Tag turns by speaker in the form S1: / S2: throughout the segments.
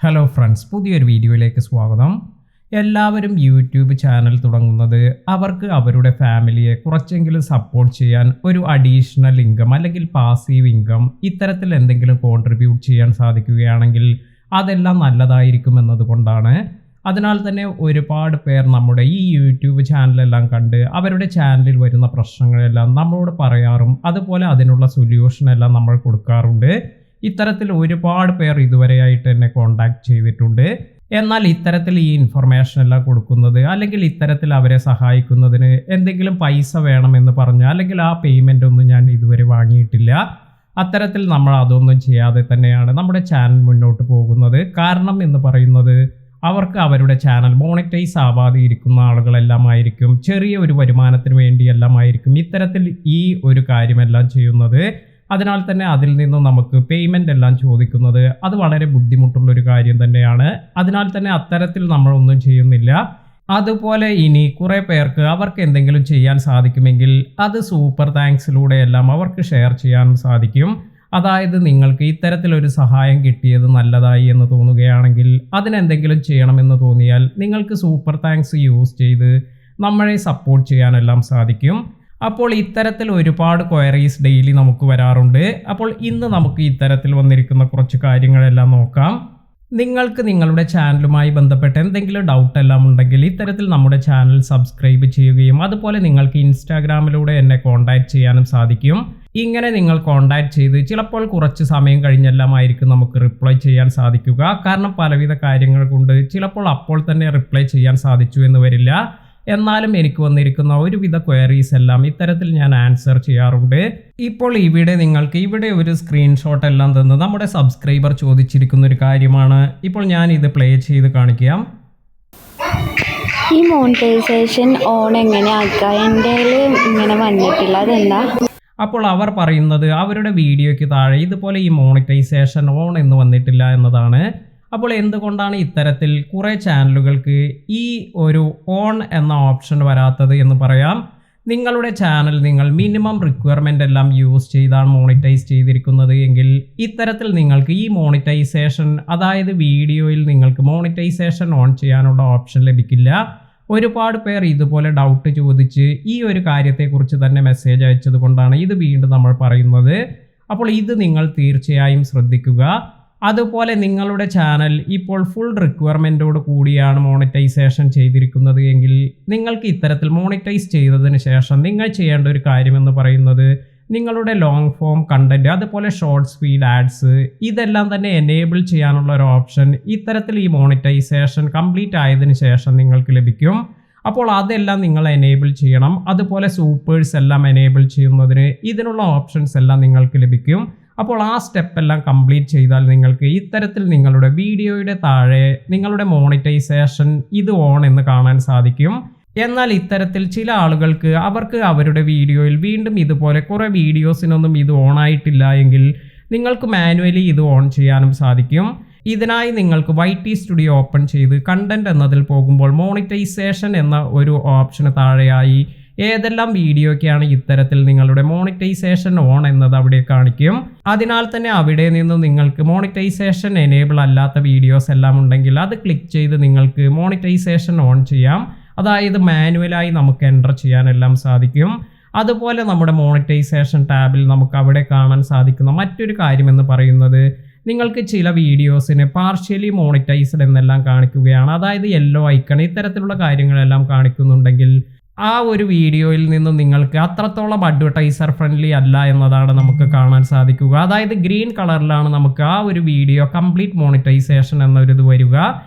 S1: Hello friends, പുതിയൊരു വീഡിയോയിലേക്ക് സ്വാഗതം. എല്ലാവരും യൂട്യൂബ് ചാനൽ തുടങ്ങുന്നത് അവർക്ക് അവരുടെ ഫാമിലിയെ കുറച്ചെങ്കിലും സപ്പോർട്ട് ചെയ്യാൻ ഒരു അഡീഷണൽ ഇൻകം അല്ലെങ്കിൽ പാസീവ് ഇൻകം ഇത്തരത്തിൽ എന്തെങ്കിലും കോൺട്രിബ്യൂട്ട് ചെയ്യാൻ സാധിക്കുകയാണെങ്കിൽ അതെല്ലാം നല്ലതായിരിക്കും എന്നതുകൊണ്ടാണ്. അതിനാൽ തന്നെ ഒരുപാട് പേർ നമ്മുടെ ഈ യൂട്യൂബ് ചാനലെല്ലാം കണ്ട് അവരുടെ ചാനലിൽ വരുന്ന പ്രശ്നങ്ങളെല്ലാം നമ്മളോട് പറയാറും അതുപോലെ അതിനുള്ള സൊല്യൂഷനെല്ലാം നമ്മൾ കൊടുക്കാറുണ്ട്. ഇത്തരത്തിൽ ഒരുപാട് പേർ ഇതുവരെയായിട്ട് എന്നെ കോൺടാക്ട് ചെയ്തിട്ടുണ്ട്. എന്നാൽ ഇത്തരത്തിൽ ഈ ഇൻഫർമേഷൻ എല്ലാം കൊടുക്കുന്നത് അല്ലെങ്കിൽ ഇത്തരത്തിൽ അവരെ സഹായിക്കുന്നതിന് എന്തെങ്കിലും പൈസ വേണമെന്ന് പറഞ്ഞ് അല്ലെങ്കിൽ ആ പേയ്മെൻ്റ് ഒന്നും ഞാൻ ഇതുവരെ വാങ്ങിയിട്ടില്ല. അത്തരത്തിൽ നമ്മൾ അതൊന്നും ചെയ്യാതെ തന്നെയാണ് നമ്മുടെ ചാനൽ മുന്നോട്ട് പോകുന്നത്. കാരണം എന്ന് പറയുന്നത് അവർക്ക് അവരുടെ ചാനൽ മോണിറ്റൈസ് ആവാതെ ഇരിക്കുന്ന ആളുകളെല്ലാം ആയിരിക്കും, ചെറിയ ഒരു വരുമാനത്തിന് വേണ്ടിയെല്ലാം ആയിരിക്കും ഇത്തരത്തിൽ ഈ ഒരു കാര്യമെല്ലാം ചെയ്യുന്നത്. അതിനാൽ തന്നെ അതിൽ നിന്നും നമുക്ക് പേയ്മെൻ്റ് എല്ലാം ചോദിക്കുന്നത് അത് വളരെ ബുദ്ധിമുട്ടുള്ളൊരു കാര്യം തന്നെയാണ്. അതിനാൽ തന്നെ അത്തരത്തിൽ നമ്മളൊന്നും ചെയ്യുന്നില്ല. അതുപോലെ ഇനി കുറേ പേർക്ക് അവർക്ക് എന്തെങ്കിലും ചെയ്യാൻ സാധിക്കുമെങ്കിൽ അത് സൂപ്പർ താങ്ക്സിലൂടെയെല്ലാം അവർക്ക് ഷെയർ ചെയ്യാനും സാധിക്കും. അതായത് നിങ്ങൾക്ക് ഇത്തരത്തിലൊരു സഹായം കിട്ടിയത് നല്ലതായി എന്ന് തോന്നുകയാണെങ്കിൽ അതിനെന്തെങ്കിലും ചെയ്യണമെന്ന് തോന്നിയാൽ നിങ്ങൾക്ക് സൂപ്പർ താങ്ക്സ് യൂസ് ചെയ്ത് നമ്മളെ സപ്പോർട്ട് ചെയ്യാനെല്ലാം സാധിക്കും. അപ്പോൾ ഇത്തരത്തിൽ ഒരുപാട് ക്വയറീസ് ഡെയിലി നമുക്ക് വരാറുണ്ട്. അപ്പോൾ ഇന്ന് നമുക്ക് ഇത്തരത്തിൽ വന്നിരിക്കുന്ന കുറച്ച് കാര്യങ്ങളെല്ലാം നോക്കാം. നിങ്ങൾക്ക് നിങ്ങളുടെ ചാനലുമായി ബന്ധപ്പെട്ട് എന്തെങ്കിലും ഡൗട്ട് എല്ലാം ഉണ്ടെങ്കിൽ ഇത്തരത്തിൽ നമ്മുടെ ചാനൽ സബ്സ്ക്രൈബ് ചെയ്യുകയും അതുപോലെ നിങ്ങൾക്ക് ഇൻസ്റ്റാഗ്രാമിലൂടെ എന്നെ കോൺടാക്ട് ചെയ്യാനും സാധിക്കും. ഇങ്ങനെ നിങ്ങൾ കോൺടാക്ട് ചെയ്ത് ചിലപ്പോൾ കുറച്ച് സമയം കഴിഞ്ഞെല്ലാം ആയിരിക്കും നമുക്ക് റിപ്ലൈ ചെയ്യാൻ സാധിക്കുക. കാരണം പലവിധ കാര്യങ്ങൾ കൊണ്ട് ചിലപ്പോൾ അപ്പോൾ തന്നെ റിപ്ലൈ ചെയ്യാൻ സാധിച്ചു എന്ന് വരില്ല. എന്നാലും എനിക്ക് വന്നിരിക്കുന്ന ഒരുവിധ ക്വയറീസ് എല്ലാം ഇത്തരത്തിൽ ഞാൻ ആൻസർ ചെയ്യാറുണ്ട്. ഇപ്പോൾ നിങ്ങൾക്ക് ഇവിടെ ഒരു സ്ക്രീൻഷോട്ട് എല്ലാം തന്ന് നമ്മുടെ സബ്സ്ക്രൈബർ ചോദിച്ചിരിക്കുന്ന ഒരു കാര്യമാണ്. ഇപ്പോൾ ഞാൻ ഇത് പ്ലേ ചെയ്ത് കാണിക്കാം.
S2: ഈ മോണിറ്റൈസേഷൻ ഓൺ എങ്ങനെ ആക്കുക? എൻ്റെ ഇങ്ങനെ വന്നിട്ടില്ല, അതെന്താ?
S1: അപ്പോൾ അവർ പറയുന്നത് അവരുടെ വീഡിയോയ്ക്ക് താഴെ ഇതുപോലെ ഈ മോണിറ്റൈസേഷൻ ഓൺ എന്ന് വന്നിട്ടില്ല എന്നതാണ്. അപ്പോൾ എന്തുകൊണ്ടാണ് ഇത്തരത്തിൽ കുറേ ചാനലുകൾക്ക് ഈ ഒരു ഓൺ എന്ന ഓപ്ഷൻ വരാത്തത് എന്ന് പറയാം. നിങ്ങളുടെ ചാനൽ നിങ്ങൾ മിനിമം റിക്വയർമെൻ്റ് എല്ലാം യൂസ് ചെയ്താണ് മോണിറ്റൈസ് ചെയ്തിരിക്കുന്നത് എങ്കിൽ ഇത്തരത്തിൽ നിങ്ങൾക്ക് ഈ മോണിറ്റൈസേഷൻ, അതായത് വീഡിയോയിൽ നിങ്ങൾക്ക് മോണിറ്റൈസേഷൻ ഓൺ ചെയ്യാനുള്ള ഓപ്ഷൻ ലഭിക്കില്ല. ഒരുപാട് പേർ ഇതുപോലെ ഡൗട്ട് ചോദിച്ച് ഈ ഒരു കാര്യത്തെക്കുറിച്ച് തന്നെ മെസ്സേജ് അയച്ചത് കൊണ്ടാണ് ഇത് വീണ്ടും നമ്മൾ പറയുന്നത്. അപ്പോൾ ഇത് നിങ്ങൾ തീർച്ചയായും ശ്രദ്ധിക്കുക. അതുപോലെ നിങ്ങളുടെ ചാനൽ ഇപ്പോൾ ഫുൾ റിക്വയർമെൻറ്റോട് കൂടിയാണ് മോണിറ്റൈസേഷൻ ചെയ്തിരിക്കുന്നത് എങ്കിൽ നിങ്ങൾക്ക് ഇത്തരത്തിൽ മോണിറ്റൈസ് ചെയ്തതിന് ശേഷം നിങ്ങൾ ചെയ്യേണ്ട ഒരു കാര്യമെന്ന് പറയുന്നത് നിങ്ങളുടെ ലോങ് ഫോം കണ്ടൻറ്റ് അതുപോലെ ഷോർട്ട് സ്പീഡ് ആഡ്സ് ഇതെല്ലാം തന്നെ എനേബിൾ ചെയ്യാനുള്ള ഒരു ഓപ്ഷൻ ഇത്തരത്തിൽ ഈ മോണിറ്റൈസേഷൻ കംപ്ലീറ്റ് ആയതിനു ശേഷം നിങ്ങൾക്ക് ലഭിക്കും. അപ്പോൾ അതെല്ലാം നിങ്ങൾ എനേബിൾ ചെയ്യണം. അതുപോലെ സൂപ്പേഴ്സ് എല്ലാം എനേബിൾ ചെയ്യുന്നതിന് ഇതിനുള്ള ഓപ്ഷൻസ് എല്ലാം നിങ്ങൾക്ക് ലഭിക്കും. അപ്പോൾ ആ സ്റ്റെപ്പ് എല്ലാം കംപ്ലീറ്റ് ചെയ്താൽ നിങ്ങൾക്ക് ഇത്തരത്തിൽ നിങ്ങളുടെ വീഡിയോയുടെ താഴെ നിങ്ങളുടെ മോണിറ്റൈസേഷൻ ഇത് ഓൺ എന്ന് കാണാൻ സാധിക്കും. എന്നാൽ ഇത്തരത്തിൽ ചില ആളുകൾക്ക് അവർക്ക് അവരുടെ വീഡിയോയിൽ വീണ്ടും ഇതുപോലെ കുറേ വീഡിയോസിനൊന്നും ഇത് ഓൺ ആയിട്ടില്ല എങ്കിൽ നിങ്ങൾക്ക് മാനുവലി ഇത് ഓൺ ചെയ്യാനും സാധിക്കും. ഇതിനായി നിങ്ങൾക്ക് YT സ്റ്റുഡിയോ ഓപ്പൺ ചെയ്ത് കണ്ടന്റ് എന്നതിൽ പോകുമ്പോൾ മോണിറ്റൈസേഷൻ എന്ന ഒരു ഓപ്ഷന് താഴെയായി ഏതെല്ലാം വീഡിയോയ്ക്കാണ് ഇത്തരത്തിൽ നിങ്ങളുടെ മോണിറ്റൈസേഷൻ ഓൺ എന്നത് അവിടെ കാണിക്കും. അതിനാൽ തന്നെ അവിടെ നിന്ന് നിങ്ങൾക്ക് മോണിറ്റൈസേഷൻ എനേബിൾ അല്ലാത്ത വീഡിയോസ് എല്ലാം ഉണ്ടെങ്കിൽ അത് ക്ലിക്ക് ചെയ്ത് നിങ്ങൾക്ക് മോണിറ്റൈസേഷൻ ഓൺ ചെയ്യാം. അതായത് മാനുവലായി നമുക്ക് എൻ്റർ ചെയ്യാനെല്ലാം സാധിക്കും. അതുപോലെ നമ്മുടെ മോണിറ്റൈസേഷൻ ടാബിൽ നമുക്ക് അവിടെ കാണാൻ സാധിക്കുന്ന മറ്റൊരു കാര്യമെന്ന് പറയുന്നത് നിങ്ങൾക്ക് ചില വീഡിയോസിന് പാർഷ്യലി മോണിറ്റൈസ്ഡ് എന്നെല്ലാം കാണിക്കുകയാണ്. അതായത് യെല്ലോ ഐക്കൺ ഇത്തരത്തിലുള്ള കാര്യങ്ങളെല്ലാം കാണിക്കുന്നുണ്ടെങ്കിൽ ആ ഒരു വീഡിയോയിൽ നിന്നും നിങ്ങൾക്ക് അത്രത്തോളം അഡ്വർടൈസർ ഫ്രണ്ട്ലി അല്ല എന്നതാണ് നമുക്ക് കാണാൻ സാധിക്കുക. അതായത് ഗ്രീൻ കളറിലാണ് നമുക്ക് ആ ഒരു വീഡിയോ കംപ്ലീറ്റ് മോണിറ്റൈസേഷൻ എന്നൊരിത് വരിക.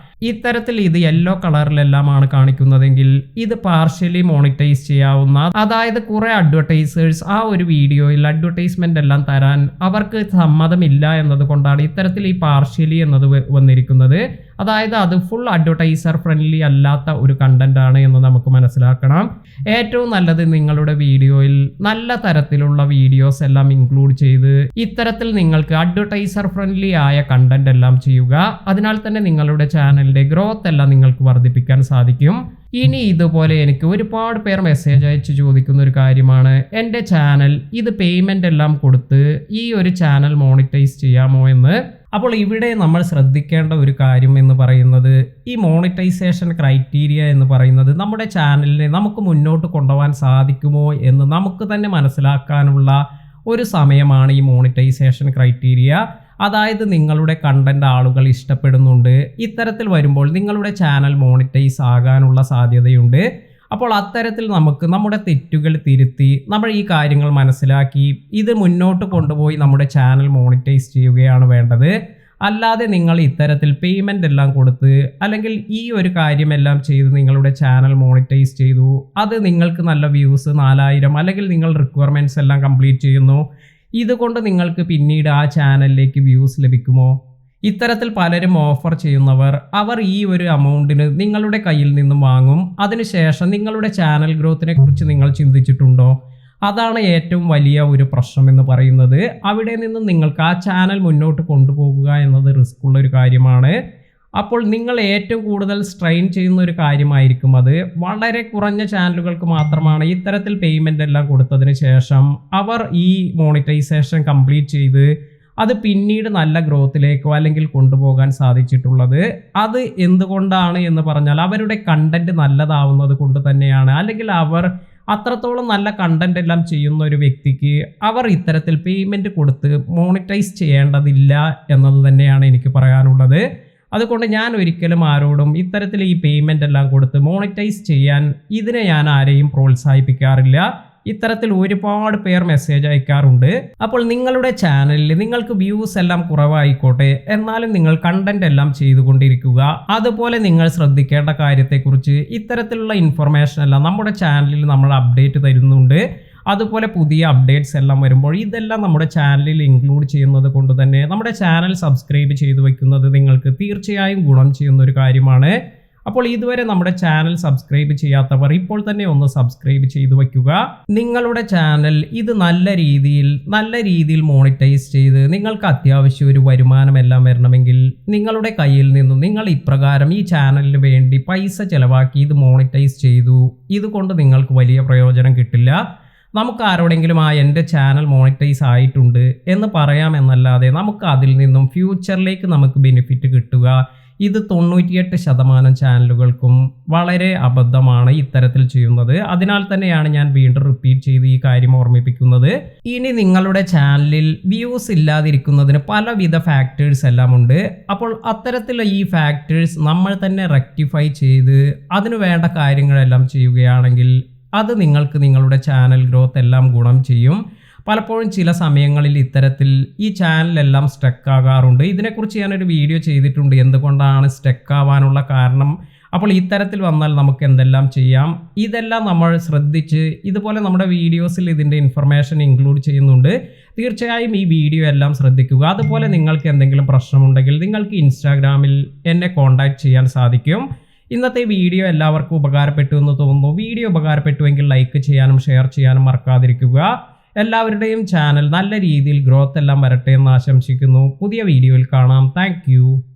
S1: ഇത്തരത്തിൽ ഇത് യെല്ലോ കളറിലെല്ലാമാണ് കാണിക്കുന്നതെങ്കിൽ ഇത് പാർഷ്യലി മോണിറ്റൈസ് ചെയ്യാവുന്ന, അതായത് കുറെ അഡ്വർടൈസേഴ്സ് ആ ഒരു വീഡിയോയിൽ അഡ്വർടൈസ്മെന്റ് എല്ലാം തരാൻ അവർക്ക് സമ്മതമില്ല എന്നതുകൊണ്ടാണ് ഇത്തരത്തിൽ ഈ പാർഷ്യലി എന്നത് വന്നിരിക്കുന്നത്. അതായത് അത് ഫുൾ അഡ്വർടൈസർ ഫ്രണ്ട്ലി അല്ലാത്ത ഒരു കണ്ടന്റ് ആണ് എന്ന് നമുക്ക് മനസ്സിലാക്കണം. ഏറ്റവും നല്ലത് നിങ്ങളുടെ വീഡിയോയിൽ നല്ല തരത്തിലുള്ള വീഡിയോസ് എല്ലാം ഇൻക്ലൂഡ് ചെയ്ത് ഇത്തരത്തിൽ നിങ്ങൾക്ക് അഡ്വർടൈസർ ഫ്രണ്ട്ലി ആയ കണ്ടന്റ് എല്ലാം ചെയ്യുക. അതിനാൽ തന്നെ നിങ്ങളുടെ ചാനലിന്റെ ഗ്രോത്ത് എല്ലാം നിങ്ങൾക്ക് വർദ്ധിപ്പിക്കാൻ സാധിക്കും. ഇനി ഇതുപോലെ എനിക്ക് ഒരുപാട് പേർ മെസ്സേജ് അയച്ച് ചോദിക്കുന്ന ഒരു കാര്യമാണ്, എൻ്റെ ചാനൽ ഇത് പേയ്മെൻ്റ് എല്ലാം കൊടുത്ത് ഈ ഒരു ചാനൽ മോണിറ്റൈസ് ചെയ്യാമോ എന്ന്. അപ്പോൾ ഇവിടെ നമ്മൾ ശ്രദ്ധിക്കേണ്ട ഒരു കാര്യം എന്ന് പറയുന്നത് ഈ മോണിറ്റൈസേഷൻ ക്രൈറ്റീരിയ എന്ന് പറയുന്നത് നമ്മുടെ ചാനലിനെ നമുക്ക് മുന്നോട്ട് കൊണ്ടുപോകാൻ സാധിക്കുമോ എന്ന് നമുക്ക് തന്നെ മനസ്സിലാക്കാനുള്ള ഒരു സമയമാണ് ഈ മോണിറ്റൈസേഷൻ ക്രൈറ്റീരിയ. അതായത് നിങ്ങളുടെ കണ്ടന്റ് ആളുകൾ ഇഷ്ടപ്പെടുന്നുണ്ട്, ഇത്തരത്തിൽ വരുമ്പോൾ നിങ്ങളുടെ ചാനൽ മോണിറ്റൈസ് ആകാനുള്ള സാധ്യതയുണ്ട്. അപ്പോൾ അത്തരത്തിൽ നമുക്ക് നമ്മുടെ തെറ്റുകൾ തിരുത്തി നമ്മൾ ഈ കാര്യങ്ങൾ മനസ്സിലാക്കി ഇത് മുന്നോട്ട് കൊണ്ടുപോയി നമ്മുടെ ചാനൽ മോണിറ്റൈസ് ചെയ്യുകയാണ് വേണ്ടത്. അല്ലാതെ നിങ്ങൾ ഇത്തരത്തിൽ പേയ്മെൻ്റ് എല്ലാം കൊടുത്ത് അല്ലെങ്കിൽ ഈ ഒരു കാര്യമെല്ലാം ചെയ്ത് നിങ്ങളുടെ ചാനൽ മോണിറ്റൈസ് ചെയ്തു, അത് നിങ്ങൾക്ക് നല്ല വ്യൂസ് 4000 അല്ലെങ്കിൽ നിങ്ങൾ റിക്വയർമെൻറ്റ്സ് എല്ലാം കംപ്ലീറ്റ് ചെയ്യുന്നു, ഇതുകൊണ്ട് നിങ്ങൾക്ക് പിന്നീട് ആ ചാനലിലേക്ക് വ്യൂസ് ലഭിക്കുമോ? ഇത്തരത്തിൽ പലരും ഓഫർ ചെയ്യുന്നവർ അവർ ഈ ഒരു അമൗണ്ടിന് നിങ്ങളുടെ കയ്യിൽ നിന്നും വാങ്ങും. അതിനുശേഷം നിങ്ങളുടെ ചാനൽ ഗ്രോത്തിനെ കുറിച്ച് നിങ്ങൾ ചിന്തിച്ചിട്ടുണ്ടോ? അതാണ് ഏറ്റവും വലിയ ഒരു പ്രശ്നം എന്ന് പറയുന്നത്. അവിടെ നിന്നും നിങ്ങൾക്ക് ആ ചാനൽ മുന്നോട്ട് കൊണ്ടുപോകുക എന്നത് റിസ്ക് ഉള്ള ഒരു കാര്യമാണ്. അപ്പോൾ നിങ്ങൾ ഏറ്റവും കൂടുതൽ സ്ട്രെയിൻ ചെയ്യുന്ന ഒരു കാര്യമായിരിക്കും അത്. വളരെ കുറഞ്ഞ ചാനലുകൾക്ക് മാത്രമാണ് ഇത്തരത്തിൽ പേയ്മെൻ്റ് എല്ലാം കൊടുത്തതിന് ശേഷം അവർ ഈ മോണിറ്റൈസേഷൻ കംപ്ലീറ്റ് ചെയ്ത് അത് പിന്നീട് നല്ല ഗ്രോത്തിലേക്കോ അല്ലെങ്കിൽ കൊണ്ടുപോകാൻ സാധിച്ചിട്ടുള്ളത്. അത് എന്തുകൊണ്ടാണ് എന്ന് പറഞ്ഞാൽ അവരുടെ കണ്ടന്റ് നല്ലതാവുന്നത് കൊണ്ട് തന്നെയാണ്. അല്ലെങ്കിൽ അവർ അത്രത്തോളം നല്ല കണ്ടന്റ് എല്ലാം ചെയ്യുന്ന ഒരു വ്യക്തിക്ക് അവർ ഇത്തരത്തിൽ പേയ്മെൻറ്റ് കൊടുത്ത് മോണിറ്റൈസ് ചെയ്യേണ്ടതില്ല എന്നത് തന്നെയാണ് എനിക്ക് പറയാനുള്ളത്. അതുകൊണ്ട് ഞാൻ ഒരിക്കലും ആരോടും ഇത്തരത്തിൽ ഈ പേയ്മെൻ്റ് എല്ലാം കൊടുത്ത് മോണിറ്റൈസ് ചെയ്യാൻ ഇതിനെ ഞാൻ ആരെയും പ്രോത്സാഹിപ്പിക്കാറില്ല. ഇത്തരത്തിൽ ഒരുപാട് പേർ മെസ്സേജ് അയക്കാറുണ്ട്. അപ്പോൾ നിങ്ങളുടെ ചാനലിൽ നിങ്ങൾക്ക് വ്യൂസ് എല്ലാം കുറവായിക്കോട്ടെ, എന്നാലും നിങ്ങൾ കണ്ടന്റ് എല്ലാം ചെയ്തുകൊണ്ടിരിക്കുക. അതുപോലെ നിങ്ങൾ ശ്രദ്ധിക്കേണ്ട കാര്യത്തെക്കുറിച്ച് ഇത്തരത്തിലുള്ള ഇൻഫർമേഷൻ എല്ലാം നമ്മുടെ ചാനലിൽ നമ്മൾ അപ്ഡേറ്റ് തരുന്നുണ്ട്. അതുപോലെ പുതിയ അപ്ഡേറ്റ്സ് എല്ലാം വരുമ്പോൾ ഇതെല്ലാം നമ്മുടെ ചാനലിൽ ഇൻക്ലൂഡ് ചെയ്യുന്നത് കൊണ്ട് തന്നെ നമ്മുടെ ചാനൽ സബ്സ്ക്രൈബ് ചെയ്തു വയ്ക്കുന്നത് നിങ്ങൾക്ക് തീർച്ചയായും ഗുണം ചെയ്യുന്ന ഒരു കാര്യമാണ്. അപ്പോൾ ഇതുവരെ നമ്മുടെ ചാനൽ സബ്സ്ക്രൈബ് ചെയ്യാത്തവർ ഇപ്പോൾ തന്നെ ഒന്ന് സബ്സ്ക്രൈബ് ചെയ്തു വയ്ക്കുക. നിങ്ങളുടെ ചാനൽ ഇത് നല്ല രീതിയിൽ മോണിറ്റൈസ് ചെയ്ത് നിങ്ങൾക്ക് അത്യാവശ്യം ഒരു വരുമാനമെല്ലാം വരണമെങ്കിൽ നിങ്ങളുടെ കയ്യിൽ നിന്നും നിങ്ങൾ ഇപ്രകാരം ഈ ചാനലിന് വേണ്ടി പൈസ ചിലവാക്കി ഇത് മോണിറ്റൈസ് ചെയ്തു, ഇതുകൊണ്ട് നിങ്ങൾക്ക് വലിയ പ്രയോജനം കിട്ടില്ല. നമുക്ക് ആരോടെങ്കിലും എൻ്റെ ചാനൽ മോണിറ്റൈസ് ആയിട്ടുണ്ട് എന്ന് പറയാമെന്നല്ലാതെ നമുക്ക് അതിൽ നിന്നും ഫ്യൂച്ചറിലേക്ക് നമുക്ക് ബെനിഫിറ്റ് കിട്ടുക ഇത് 98% ചാനലുകൾക്കും വളരെ അബദ്ധമാണ് ഇത്തരത്തിൽ ചെയ്യുന്നത്. അതിനാൽ തന്നെയാണ് ഞാൻ വീണ്ടും റിപ്പീറ്റ് ചെയ്ത് ഈ കാര്യം ഓർമ്മിപ്പിക്കുന്നത്. ഇനി നിങ്ങളുടെ ചാനലിൽ വ്യൂസ് ഇല്ലാതിരിക്കുന്നതിന് പലവിധ ഫാക്ടേഴ്സ് എല്ലാം ഉണ്ട്. അപ്പോൾ അത്തരത്തിലുള്ള ഈ ഫാക്ടേഴ്സ് നമ്മൾ തന്നെ റെക്ടിഫൈ ചെയ്ത് അതിനു വേണ്ട കാര്യങ്ങളെല്ലാം ചെയ്യുകയാണെങ്കിൽ അത് നിങ്ങൾക്ക് നിങ്ങളുടെ ചാനൽ ഗ്രോത്ത് എല്ലാം ഗുണം ചെയ്യും. പലപ്പോഴും ചില സമയങ്ങളിൽ ഇത്തരത്തിൽ ഈ ചാനലെല്ലാം സ്റ്റക്ക് ആകാറുണ്ട്. ഇതിനെക്കുറിച്ച് ഞാനൊരു വീഡിയോ ചെയ്തിട്ടുണ്ട്, എന്തുകൊണ്ടാണ് സ്റ്റക്ക് ആവാനുള്ള കാരണം. അപ്പോൾ ഇത്തരത്തിൽ വന്നാൽ നമുക്ക് എന്തെല്ലാം ചെയ്യാം, ഇതെല്ലാം നമ്മൾ ശ്രദ്ധിച്ച് ഇതുപോലെ നമ്മുടെ വീഡിയോസിൽ ഇതിൻ്റെ ഇൻഫർമേഷൻ ഇൻക്ലൂഡ് ചെയ്യുന്നുണ്ട്. തീർച്ചയായും ഈ വീഡിയോ എല്ലാം ശ്രദ്ധിക്കുക. അതുപോലെ നിങ്ങൾക്ക് എന്തെങ്കിലും പ്രശ്നമുണ്ടെങ്കിൽ നിങ്ങൾക്ക് ഇൻസ്റ്റാഗ്രാമിൽ എന്നെ കോൺടാക്റ്റ് ചെയ്യാൻ സാധിക്കും. ഇന്നത്തെ വീഡിയോ എല്ലാവർക്കും ഉപകാരപ്പെട്ടു എന്ന് തോന്നുന്നു. വീഡിയോ ഉപകാരപ്പെട്ടുവെങ്കിൽ ലൈക്ക് ചെയ്യാനും ഷെയർ ചെയ്യാനും മറക്കാതിരിക്കുക. എല്ലാവരുടെയും ചാനൽ നല്ല രീതിയിൽ ഗ്രോത്ത് എല്ലാം വരട്ടെ എന്ന് ആശംസിക്കുന്നു. പുതിയ വീഡിയോയിൽ കാണാം. താങ്ക്